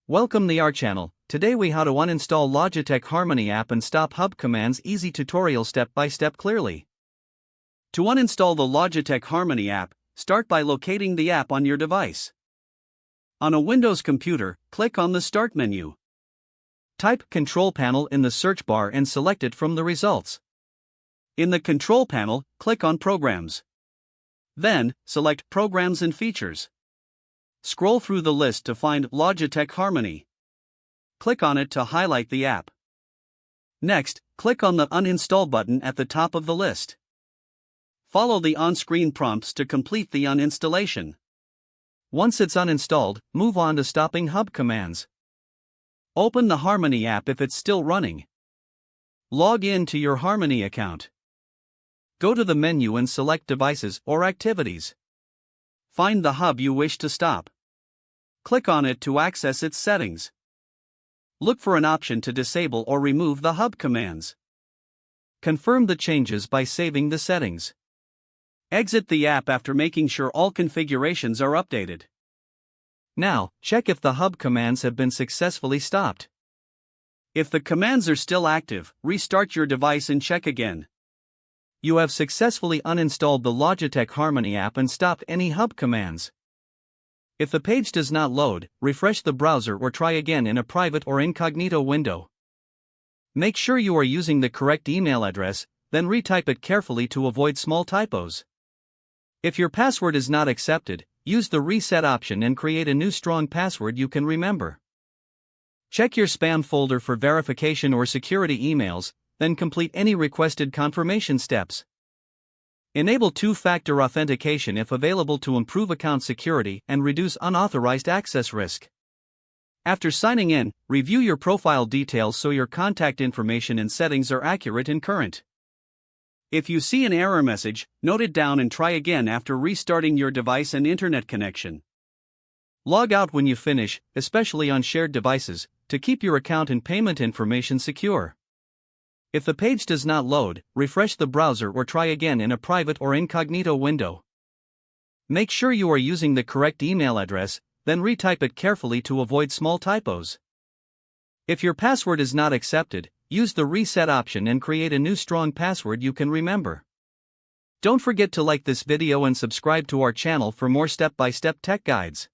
Welcome to our channel. Today we how to uninstall Logitech Harmony app and stop hub commands. Easy tutorial step by step clearly. To uninstall the Logitech Harmony app, start by locating the app on your device. On a Windows computer, click on the Start menu. Type Control Panel in the search bar and select it from the results. In the Control Panel, click on Programs. Then, select Programs and Features. Scroll through the list to find Logitech Harmony. Click on it to highlight the app. Next, click on the Uninstall button at the top of the list. Follow the on-screen prompts to complete the uninstallation. Once it's uninstalled, move on to stopping hub commands. Open the Harmony app if it's still running. Log in to your Harmony account. Go to the menu and select Devices or Activities. Find the hub you wish to stop. Click on it to access its settings. Look for an option to disable or remove the hub commands. Confirm the changes by saving the settings. Exit the app after making sure all configurations are updated. Now, check if the hub commands have been successfully stopped. If the commands are still active, restart your device and check again. You have successfully uninstalled the Logitech Harmony app and stopped any hub commands. If the page does not load, refresh the browser or try again in a private or incognito window. Make sure you are using the correct email address, then retype it carefully to avoid small typos. If your password is not accepted, use the reset option and create a new strong password you can remember. Check your spam folder for verification or security emails, then complete any requested confirmation steps. Enable two-factor authentication if available to improve account security and reduce unauthorized access risk. After signing in, review your profile details so your contact information and settings are accurate and current. If you see an error message, note it down and try again after restarting your device and internet connection. Log out when you finish, especially on shared devices, to keep your account and payment information secure. If the page does not load, refresh the browser or try again in a private or incognito window. Make sure you are using the correct email address, then retype it carefully to avoid small typos. If your password is not accepted, use the reset option and create a new strong password you can remember. Don't forget to like this video and subscribe to our channel for more step-by-step tech guides.